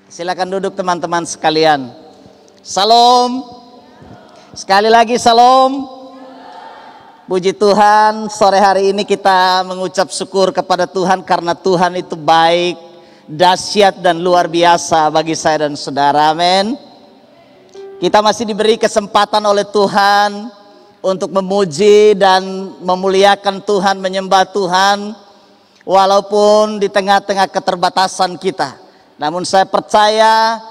Silakan duduk teman-teman sekalian. Salam. Sekali lagi salam. Puji Tuhan, sore hari ini kita mengucap syukur kepada Tuhan karena Tuhan itu baik, dahsyat dan luar biasa bagi saya dan saudara. Amin. Kita masih diberi kesempatan oleh Tuhan untuk memuji dan memuliakan Tuhan, menyembah Tuhan walaupun di tengah-tengah keterbatasan kita. Namun saya percaya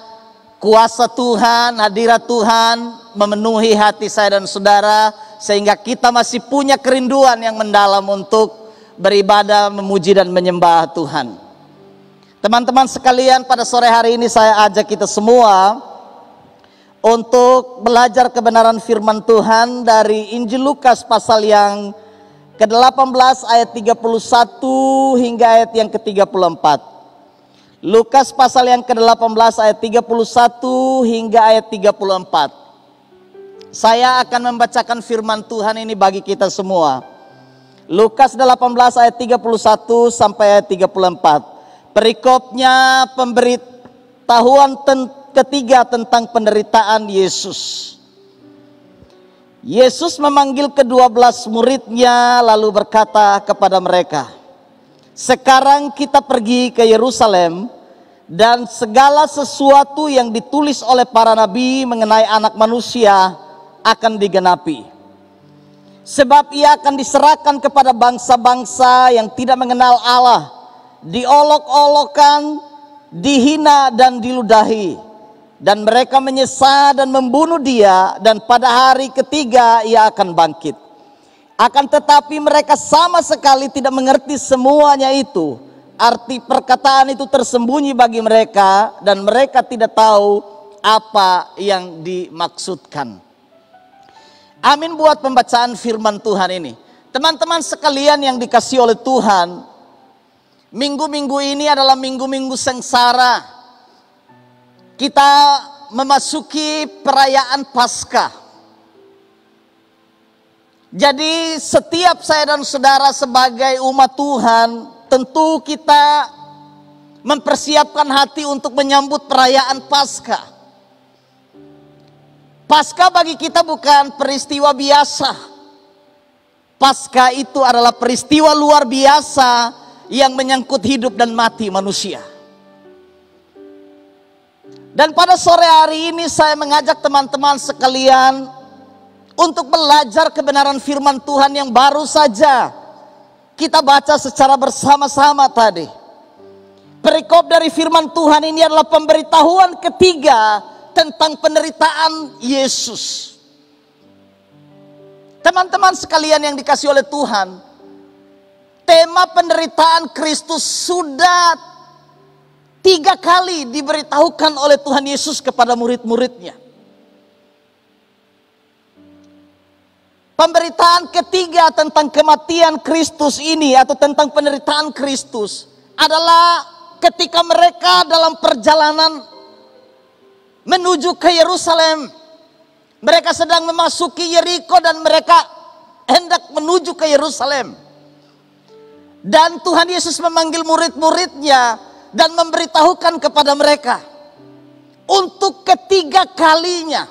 kuasa Tuhan, hadirat Tuhan memenuhi hati saya dan saudara, sehingga kita masih punya kerinduan yang mendalam untuk beribadah, memuji dan menyembah Tuhan. Teman-teman sekalian, pada sore hari ini saya ajak kita semua untuk belajar kebenaran firman Tuhan dari Injil Lukas pasal yang ke-18 ayat 31 hingga ayat yang ke-34. Lukas pasal yang ke-18 ayat 31 hingga ayat 34. Saya akan membacakan firman Tuhan ini bagi kita semua. Lukas 18 ayat 31 sampai ayat 34. Perikopnya pemberitahuan ketiga tentang penderitaan Yesus. Yesus memanggil ke-12 muridnya lalu berkata kepada mereka, "Sekarang kita pergi ke Yerusalem, dan segala sesuatu yang ditulis oleh para nabi mengenai anak manusia akan digenapi. Sebab ia akan diserahkan kepada bangsa-bangsa yang tidak mengenal Allah, diolok-olokkan, dihina dan diludahi. Dan mereka menyesal dan membunuh dia, dan pada hari ketiga ia akan bangkit. Akan tetapi mereka sama sekali tidak mengerti semuanya itu. Arti perkataan itu tersembunyi bagi mereka, dan mereka tidak tahu apa yang dimaksudkan." Amin buat pembacaan firman Tuhan ini. Teman-teman sekalian yang dikasihi oleh Tuhan, minggu-minggu ini adalah minggu-minggu sengsara. Kita memasuki perayaan Paskah. Jadi setiap saya dan saudara sebagai umat Tuhan, tentu kita mempersiapkan hati untuk menyambut perayaan Paskah. Paskah bagi kita bukan peristiwa biasa. Paskah itu adalah peristiwa luar biasa yang menyangkut hidup dan mati manusia. Dan pada sore hari ini saya mengajak teman-teman sekalian untuk belajar kebenaran firman Tuhan yang baru saja kita baca secara bersama-sama tadi. Perikop dari firman Tuhan ini adalah pemberitahuan ketiga tentang penderitaan Yesus. Teman-teman sekalian yang dikasihi oleh Tuhan, tema penderitaan Kristus sudah 3 kali diberitahukan oleh Tuhan Yesus kepada murid-muridnya. Pemberitaan ketiga tentang kematian Kristus ini atau tentang penderitaan Kristus adalah ketika mereka dalam perjalanan menuju ke Yerusalem. Mereka sedang memasuki Yeriko dan mereka hendak menuju ke Yerusalem. Dan Tuhan Yesus memanggil murid-muridnya dan memberitahukan kepada mereka. Untuk ketiga kalinya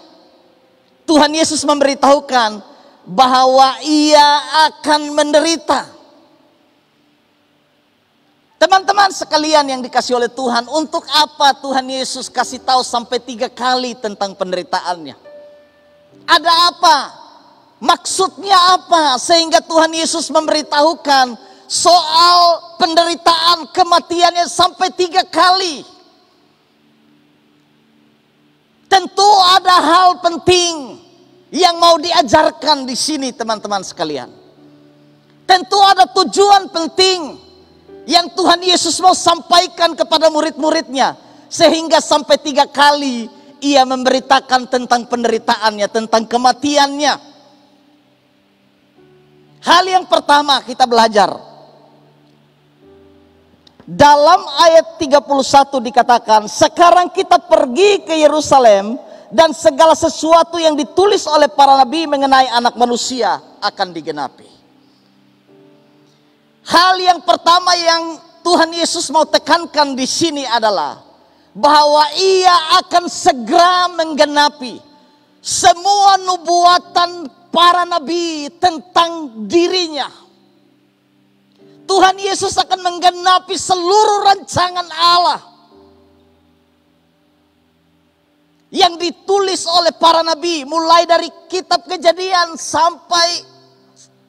Tuhan Yesus memberitahukan bahwa ia akan menderita. Teman-teman sekalian yang dikasihi oleh Tuhan, untuk apa Tuhan Yesus kasih tahu sampai 3 kali tentang penderitaannya? Ada apa? Maksudnya apa? Sehingga Tuhan Yesus memberitahukan soal penderitaan kematiannya sampai 3 kali. Tentu ada hal penting yang mau diajarkan di sini teman-teman sekalian. Tentu ada tujuan penting yang Tuhan Yesus mau sampaikan kepada murid-muridnya, sehingga sampai 3 kali ia memberitakan tentang penderitaannya, tentang kematiannya. Hal yang pertama kita belajar. Dalam ayat 31 dikatakan, "Sekarang kita pergi ke Yerusalem, dan segala sesuatu yang ditulis oleh para nabi mengenai anak manusia akan digenapi." Hal yang pertama yang Tuhan Yesus mau tekankan di sini adalah bahwa ia akan segera menggenapi semua nubuatan para nabi tentang dirinya. Tuhan Yesus akan menggenapi seluruh rancangan Allah yang ditulis oleh para nabi, mulai dari kitab Kejadian sampai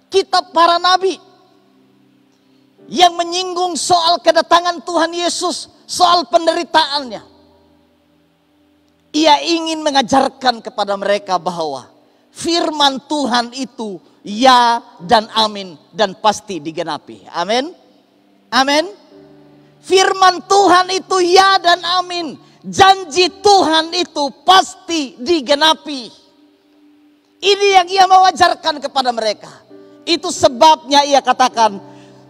kitab para nabi, yang menyinggung soal kedatangan Tuhan Yesus, soal penderitaannya. Ia ingin mengajarkan kepada mereka bahwa firman Tuhan itu ya dan amin dan pasti digenapi. Amin. Amin. Firman Tuhan itu ya dan amin. Janji Tuhan itu pasti digenapi. Ini yang ia mau ajarkan kepada mereka. Itu sebabnya ia katakan,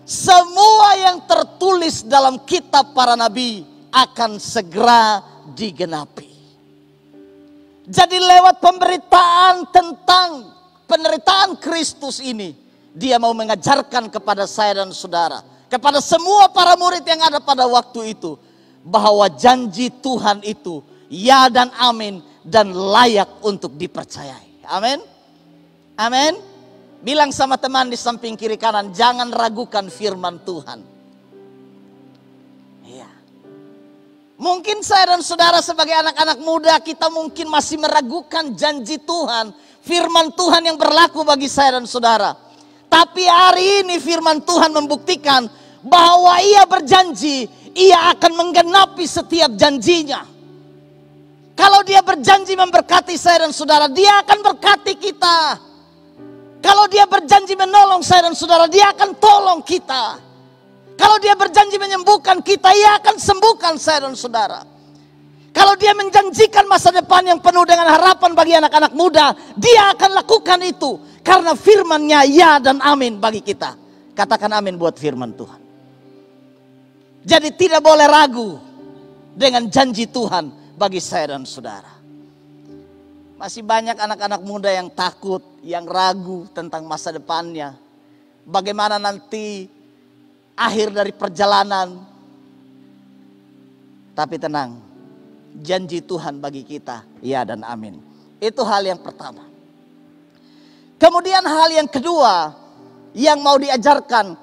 semua yang tertulis dalam kitab para nabi akan segera digenapi. Jadi lewat pemberitaan tentang penderitaan Kristus ini, dia mau mengajarkan kepada saya dan saudara, kepada semua para murid yang ada pada waktu itu, bahwa janji Tuhan itu ya dan amin dan layak untuk dipercayai. Amin. Amin. Bilang sama teman di samping kiri kanan, jangan ragukan firman Tuhan. Iya. Mungkin saya dan saudara sebagai anak-anak muda, kita mungkin masih meragukan janji Tuhan, firman Tuhan yang berlaku bagi saya dan saudara. Tapi hari ini firman Tuhan membuktikan bahwa ia berjanji, ia akan menggenapi setiap janjinya. Kalau dia berjanji memberkati saya dan saudara, dia akan berkati kita. Kalau dia berjanji menolong saya dan saudara, dia akan tolong kita. Kalau dia berjanji menyembuhkan kita, ia akan sembuhkan saya dan saudara. Kalau dia menjanjikan masa depan yang penuh dengan harapan bagi anak-anak muda, dia akan lakukan itu. Karena firman-Nya ya dan amin bagi kita. Katakan amin buat firman Tuhan. Jadi tidak boleh ragu dengan janji Tuhan bagi saya dan saudara. Masih banyak anak-anak muda yang takut, yang ragu tentang masa depannya. Bagaimana nanti akhir dari perjalanan. Tapi tenang, janji Tuhan bagi kita ya dan amin. Itu hal yang pertama. Kemudian hal yang kedua yang mau diajarkan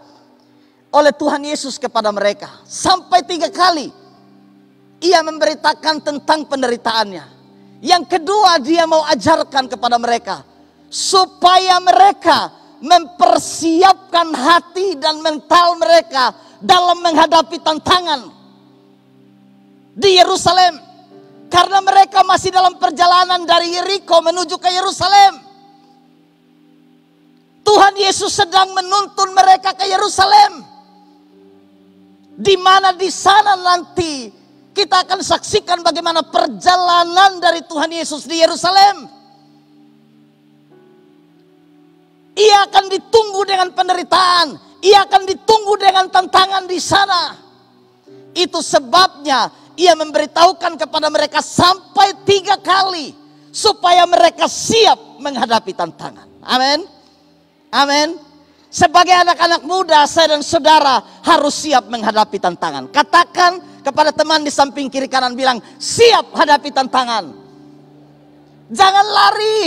oleh Tuhan Yesus kepada mereka. Sampai 3 kali ia memberitakan tentang penderitaannya. Yang kedua dia mau ajarkan kepada mereka, supaya mereka mempersiapkan hati dan mental mereka dalam menghadapi tantangan di Yerusalem. Karena mereka masih dalam perjalanan dari Yeriko menuju ke Yerusalem. Tuhan Yesus sedang menuntun mereka ke Yerusalem, di mana di sana nanti kita akan saksikan bagaimana perjalanan dari Tuhan Yesus di Yerusalem. Ia akan ditunggu dengan penderitaan, ia akan ditunggu dengan tantangan di sana. Itu sebabnya ia memberitahukan kepada mereka sampai 3 kali, supaya mereka siap menghadapi tantangan. Amin. Amin. Sebagai anak-anak muda, saya dan saudara harus siap menghadapi tantangan. Katakan kepada teman di samping kiri kanan, bilang, siap hadapi tantangan. Jangan lari.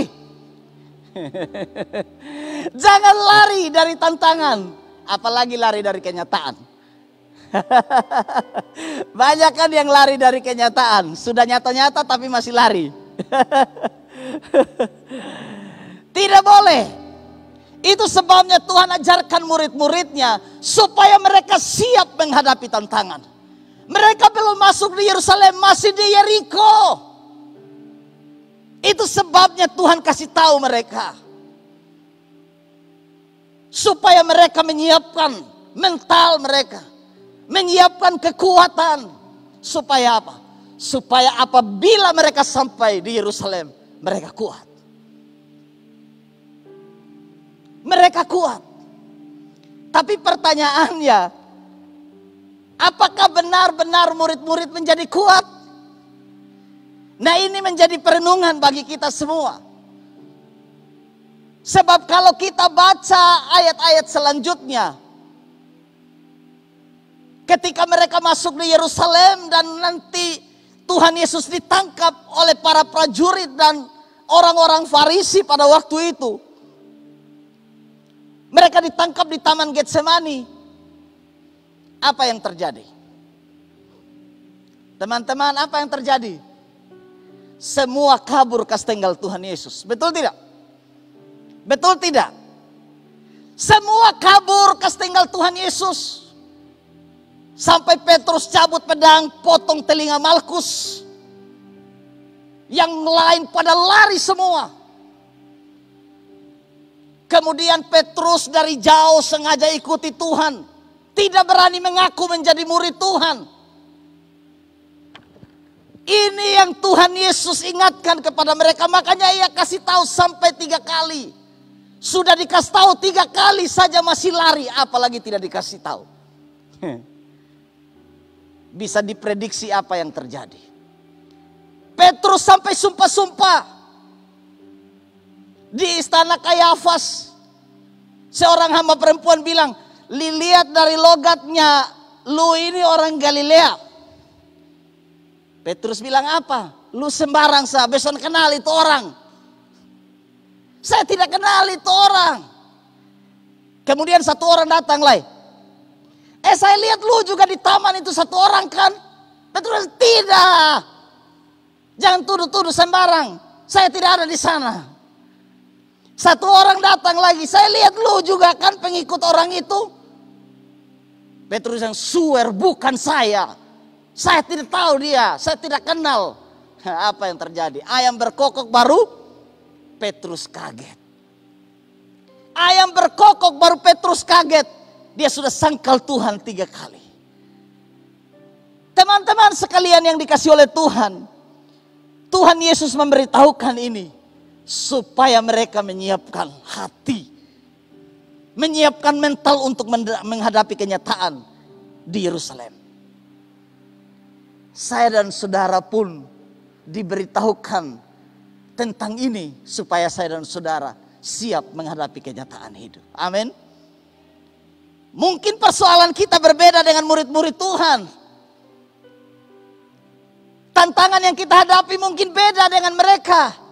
Jangan lari dari tantangan. Apalagi lari dari kenyataan. Banyak kan yang lari dari kenyataan. Sudah nyata-nyata tapi masih lari. Tidak boleh. Itu sebabnya Tuhan ajarkan murid-muridnya supaya mereka siap menghadapi tantangan. Mereka belum masuk di Yerusalem, masih di Yeriko. Itu sebabnya Tuhan kasih tahu mereka, supaya mereka menyiapkan mental mereka, menyiapkan kekuatan. Supaya apa? Supaya apabila mereka sampai di Yerusalem, mereka kuat. Mereka kuat. Tapi pertanyaannya, apakah benar-benar murid-murid menjadi kuat? Nah, ini menjadi perenungan bagi kita semua. Sebab kalau kita baca ayat-ayat selanjutnya, ketika mereka masuk di Yerusalem dan nanti Tuhan Yesus ditangkap oleh para prajurit dan orang-orang Farisi pada waktu itu. Mereka ditangkap di Taman Getsemani. Apa yang terjadi? Teman-teman, apa yang terjadi? Semua kabur kastinggal Tuhan Yesus. Betul tidak? Betul tidak? Semua kabur kastinggal Tuhan Yesus. Sampai Petrus cabut pedang, potong telinga Malkus. Yang lain pada lari semua. Kemudian Petrus dari jauh sengaja ikuti Tuhan. Tidak berani mengaku menjadi murid Tuhan. Ini yang Tuhan Yesus ingatkan kepada mereka. Makanya ia kasih tahu sampai 3 kali. Sudah dikasih tahu 3 kali saja masih lari. Apalagi tidak dikasih tahu. Bisa diprediksi apa yang terjadi. Petrus sampai sumpah-sumpah. Di istana Kayafas. Seorang hamba perempuan bilang, lihat dari logatnya, lu ini orang Galilea. Petrus bilang apa? Lu sembarang sah, besok kenal itu orang. Saya tidak kenal itu orang. Kemudian satu orang datang lagi. Saya lihat lu juga di taman itu satu orang kan? Petrus, tidak. Jangan tuduh-tuduh sembarang. Saya tidak ada di sana. Satu orang datang lagi. Saya lihat lu juga kan pengikut orang itu. Petrus yang swear, bukan saya. Saya tidak tahu dia. Saya tidak kenal. Apa yang terjadi? Ayam berkokok baru Petrus kaget. Ayam berkokok baru Petrus kaget. Dia sudah sangkal Tuhan 3 kali. Teman-teman sekalian yang dikasih oleh Tuhan. Tuhan Yesus memberitahukan ini. Supaya mereka menyiapkan hati. Menyiapkan mental untuk menghadapi kenyataan di Yerusalem. Saya dan saudara pun diberitahukan tentang ini. Supaya saya dan saudara siap menghadapi kenyataan hidup. Amin. Mungkin persoalan kita berbeda dengan murid-murid Tuhan. Tantangan yang kita hadapi mungkin beda dengan mereka.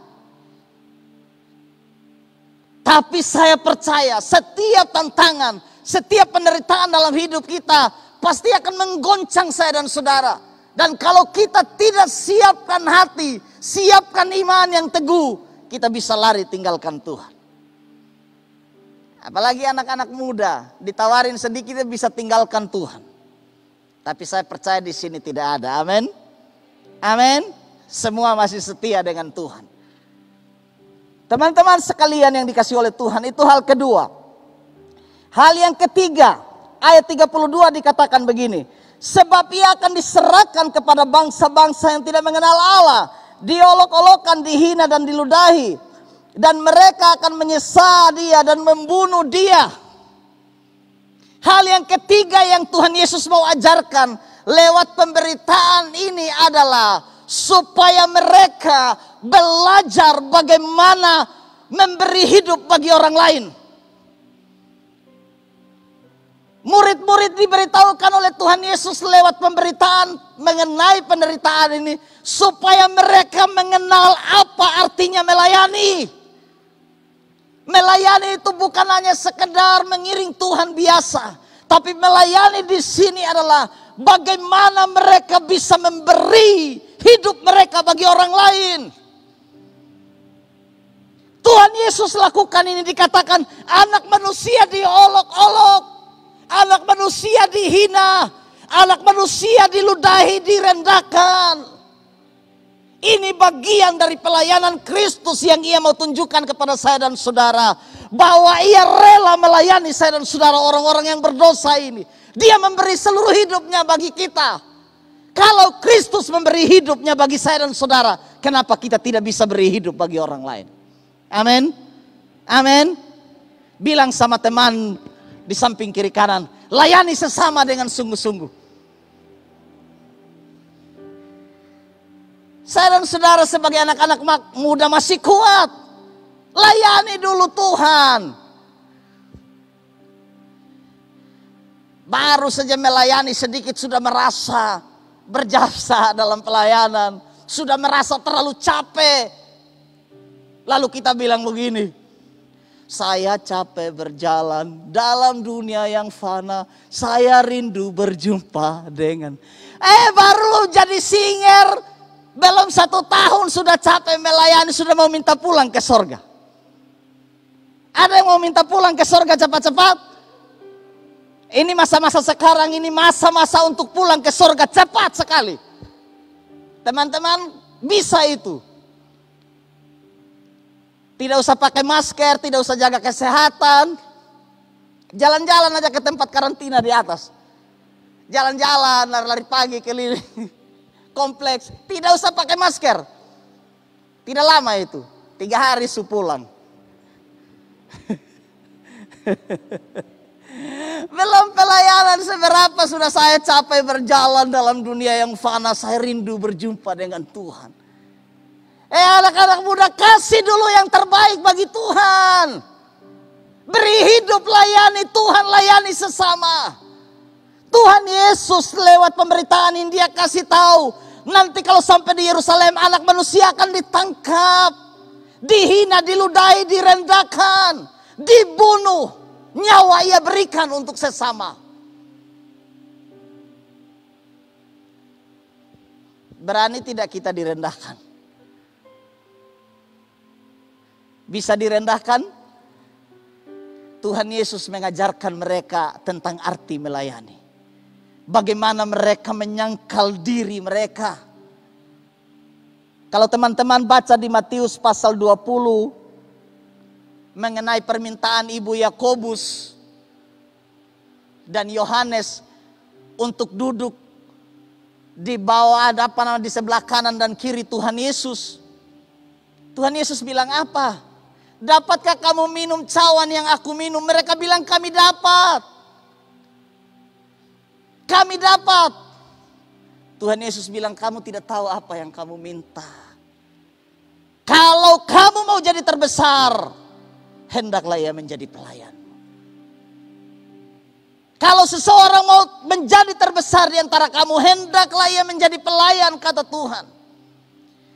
Tapi saya percaya setiap tantangan, setiap penderitaan dalam hidup kita pasti akan menggoncang saya dan saudara. Dan kalau kita tidak siapkan hati, siapkan iman yang teguh, kita bisa lari tinggalkan Tuhan. Apalagi anak-anak muda, ditawarin sedikit bisa tinggalkan Tuhan. Tapi saya percaya di sini tidak ada. Amin. Amin. Semua masih setia dengan Tuhan. Teman-teman sekalian yang dikasih oleh Tuhan, itu hal kedua. Hal yang ketiga, ayat 32 dikatakan begini. Sebab ia akan diserahkan kepada bangsa-bangsa yang tidak mengenal Allah. Diolok-olokkan, dihina dan diludahi. Dan mereka akan menyesal dia dan membunuh dia. Hal yang ketiga yang Tuhan Yesus mau ajarkan lewat pemberitaan ini adalah supaya mereka belajar bagaimana memberi hidup bagi orang lain. Murid-murid diberitahukan oleh Tuhan Yesus lewat pemberitaan mengenai penderitaan ini supaya mereka mengenal apa artinya melayani. Melayani itu bukan hanya sekedar mengiring Tuhan biasa, tapi melayani di sini adalah bagaimana mereka bisa memberi hidup mereka bagi orang lain. Tuhan Yesus lakukan ini, dikatakan anak manusia diolok-olok, anak manusia dihina, anak manusia diludahi, direndahkan. Ini bagian dari pelayanan Kristus yang ia mau tunjukkan kepada saya dan saudara. Bahwa ia rela melayani saya dan saudara orang-orang yang berdosa ini. Dia memberi seluruh hidupnya bagi kita. Kalau Kristus memberi hidupnya bagi saya dan saudara, kenapa kita tidak bisa beri hidup bagi orang lain? Amin. Amin. Bilang sama teman di samping kiri kanan, layani sesama dengan sungguh-sungguh. Saya dan saudara sebagai anak-anak muda masih kuat. Layani dulu Tuhan. Baru saja melayani sedikit sudah merasa berjasa dalam pelayanan, sudah merasa terlalu capek. Lalu kita bilang begini, saya capek berjalan dalam dunia yang fana, saya rindu berjumpa dengan. Baru jadi singer, belum 1 tahun sudah capek melayani, sudah mau minta pulang ke sorga. Ada yang mau minta pulang ke sorga cepat-cepat? Ini masa-masa sekarang, ini masa-masa untuk pulang ke sorga cepat sekali. Teman-teman bisa itu. Tidak usah pakai masker, tidak usah jaga kesehatan. Jalan-jalan aja ke tempat karantina di atas. Jalan-jalan, lari-lari pagi keliling kompleks. Tidak usah pakai masker. Tidak lama itu. 3 hari su pulang. Belum pelayanan seberapa sudah saya capek berjalan dalam dunia yang fana. Saya rindu berjumpa dengan Tuhan. Anak-anak muda, kasih dulu yang terbaik bagi Tuhan. Beri hidup, layani Tuhan, layani sesama. Tuhan Yesus lewat pemberitaan ini dia kasih tahu, nanti kalau sampai di Yerusalem anak manusia akan ditangkap, dihina, diludahi, direndahkan, dibunuh, nyawa ia berikan untuk sesama. Berani tidak kita direndahkan? Bisa direndahkan? Tuhan Yesus mengajarkan mereka tentang arti melayani. Bagaimana mereka menyangkal diri mereka. Kalau teman-teman baca di Matius pasal 20 mengenai permintaan ibu Yakobus dan Yohanes untuk duduk di bawah di sebelah kanan dan kiri Tuhan Yesus. Tuhan Yesus bilang apa? Dapatkah kamu minum cawan yang aku minum? Mereka bilang kami dapat. Kami dapat. Tuhan Yesus bilang kamu tidak tahu apa yang kamu minta. Kalau kamu mau jadi terbesar, hendaklah ia menjadi pelayan. Kalau seseorang mau menjadi terbesar di antara kamu, hendaklah ia menjadi pelayan, kata Tuhan.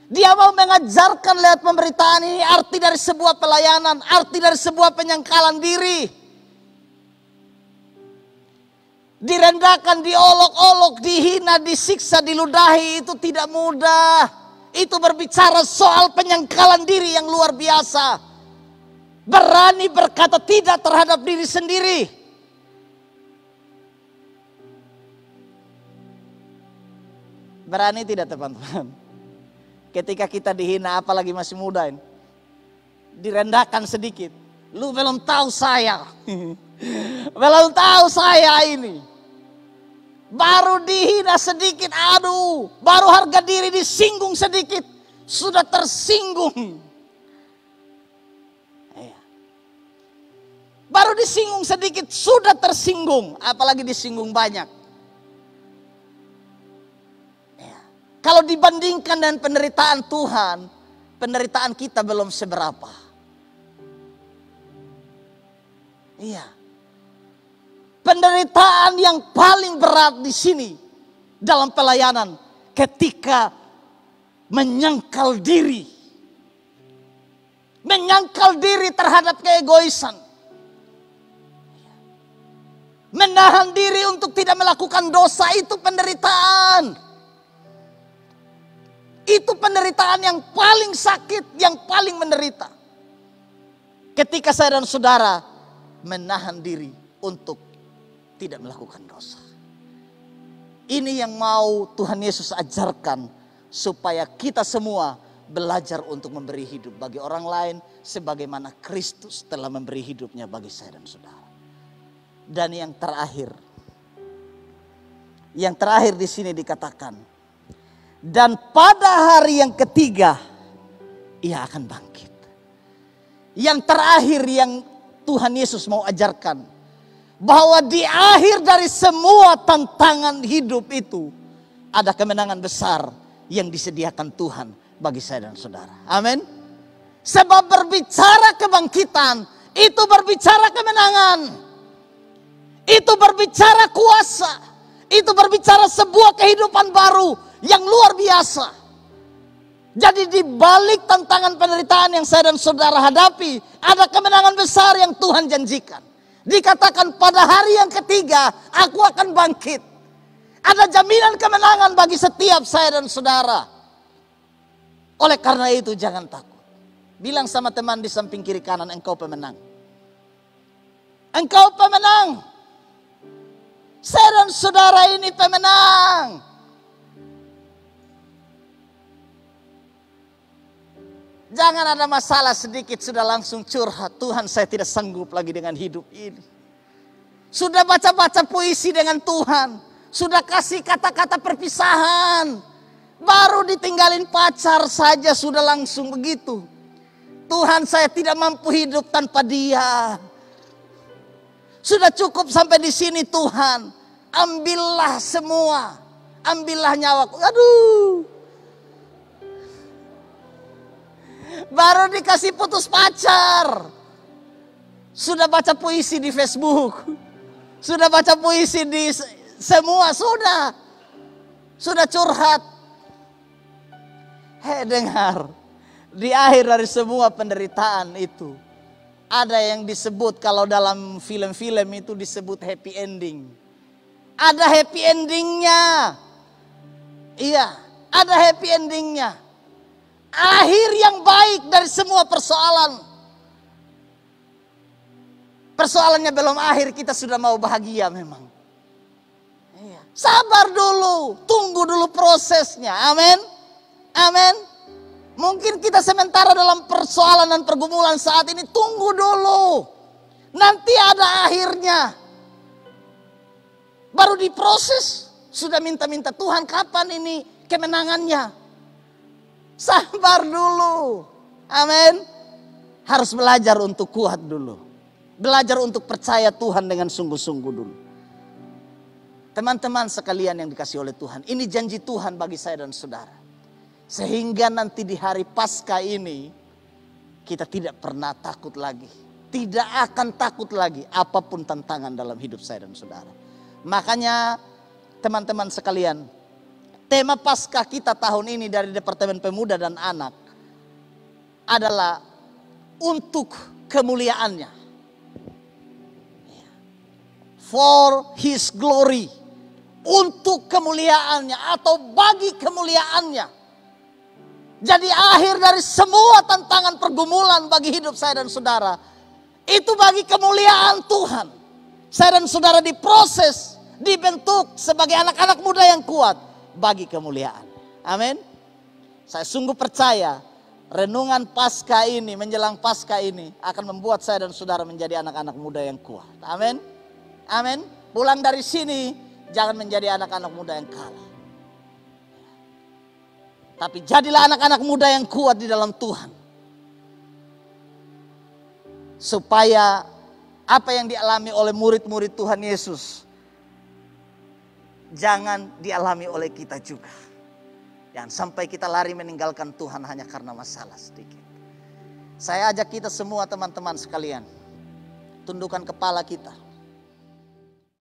Dia mau mengajarkan lewat pemberitaan ini arti dari sebuah pelayanan, arti dari sebuah penyangkalan diri. Direndahkan, diolok-olok, dihina, disiksa, diludahi itu tidak mudah. Itu berbicara soal penyangkalan diri yang luar biasa. Berani berkata tidak terhadap diri sendiri. Berani tidak teman-teman? Ketika kita dihina, apalagi masih muda ini, direndahkan sedikit, lu belum tahu saya. Belum tahu saya ini. Baru dihina sedikit, aduh, baru harga diri disinggung sedikit, sudah tersinggung. Baru disinggung sedikit, sudah tersinggung, apalagi disinggung banyak. Kalau dibandingkan dengan penderitaan Tuhan, penderitaan kita belum seberapa. Iya. Penderitaan yang paling berat di sini dalam pelayanan ketika menyangkal diri. Menyangkal diri terhadap keegoisan. Menahan diri untuk tidak melakukan dosa, itu penderitaan. Itu penderitaan yang paling sakit, yang paling menderita. Ketika saya dan saudara menahan diri untuk tidak melakukan dosa. Ini yang mau Tuhan Yesus ajarkan supaya kita semua belajar untuk memberi hidup bagi orang lain sebagaimana Kristus telah memberi hidupnya bagi saya dan saudara. Dan yang terakhir di sini dikatakan, dan pada hari yang ketiga ia akan bangkit. Yang terakhir yang Tuhan Yesus mau ajarkan, bahwa di akhir dari semua tantangan hidup itu ada kemenangan besar yang disediakan Tuhan bagi saya dan saudara. Amin. Sebab berbicara kebangkitan itu berbicara kemenangan. Itu berbicara kuasa. Itu berbicara sebuah kehidupan baru yang luar biasa. Jadi di balik tantangan penderitaan yang saya dan saudara hadapi, ada kemenangan besar yang Tuhan janjikan. Dikatakan pada hari yang ketiga, aku akan bangkit. Ada jaminan kemenangan bagi setiap saya dan saudara. Oleh karena itu jangan takut. Bilang sama teman di samping kiri kanan, engkau pemenang. Engkau pemenang. Saya dan saudara ini pemenang. Jangan ada masalah sedikit sudah langsung curhat. Tuhan, saya tidak sanggup lagi dengan hidup ini. Sudah baca-baca puisi dengan Tuhan. Sudah kasih kata-kata perpisahan. Baru ditinggalin pacar saja sudah langsung begitu. Tuhan, saya tidak mampu hidup tanpa dia. Sudah cukup sampai di sini Tuhan. Ambillah semua. Ambillah nyawaku. Aduh. Baru dikasih putus pacar. Sudah baca puisi di Facebook. Sudah baca puisi di semua. Sudah curhat. Hei dengar. Di akhir dari semua penderitaan itu. Ada yang disebut kalau dalam film-film itu disebut happy ending. Ada happy endingnya. Iya, ada happy endingnya. Akhir yang baik dari semua persoalan. Persoalannya belum akhir, kita sudah mau bahagia memang. Iya. Sabar dulu, tunggu dulu prosesnya. Amin. Amin. Mungkin kita sementara dalam persoalan dan pergumulan saat ini, tunggu dulu. Nanti ada akhirnya. Baru diproses, sudah minta-minta Tuhan kapan ini kemenangannya. Sabar dulu. Amin. Harus belajar untuk kuat dulu. Belajar untuk percaya Tuhan dengan sungguh-sungguh dulu. Teman-teman sekalian yang dikasih oleh Tuhan. Ini janji Tuhan bagi saya dan saudara. Sehingga nanti di hari Paskah ini. Kita tidak pernah takut lagi. Tidak akan takut lagi apapun tantangan dalam hidup saya dan saudara. Makanya teman-teman sekalian. Tema Paskah kita tahun ini dari Departemen Pemuda dan Anak adalah untuk kemuliaannya. For His glory. Untuk kemuliaannya atau bagi kemuliaannya. Jadi akhir dari semua tantangan pergumulan bagi hidup saya dan saudara. Itu bagi kemuliaan Tuhan. Saya dan saudara diproses, dibentuk sebagai anak-anak muda yang kuat. Bagi kemuliaan. Amin. Saya sungguh percaya renungan Paskah ini, menjelang Paskah ini akan membuat saya dan saudara menjadi anak-anak muda yang kuat. Amin. Amin. Pulang dari sini jangan menjadi anak-anak muda yang kalah. Tapi jadilah anak-anak muda yang kuat di dalam Tuhan. Supaya apa yang dialami oleh murid-murid Tuhan Yesus jangan dialami oleh kita juga. Jangan sampai kita lari meninggalkan Tuhan hanya karena masalah sedikit. Saya ajak kita semua teman-teman sekalian. Tundukkan kepala kita.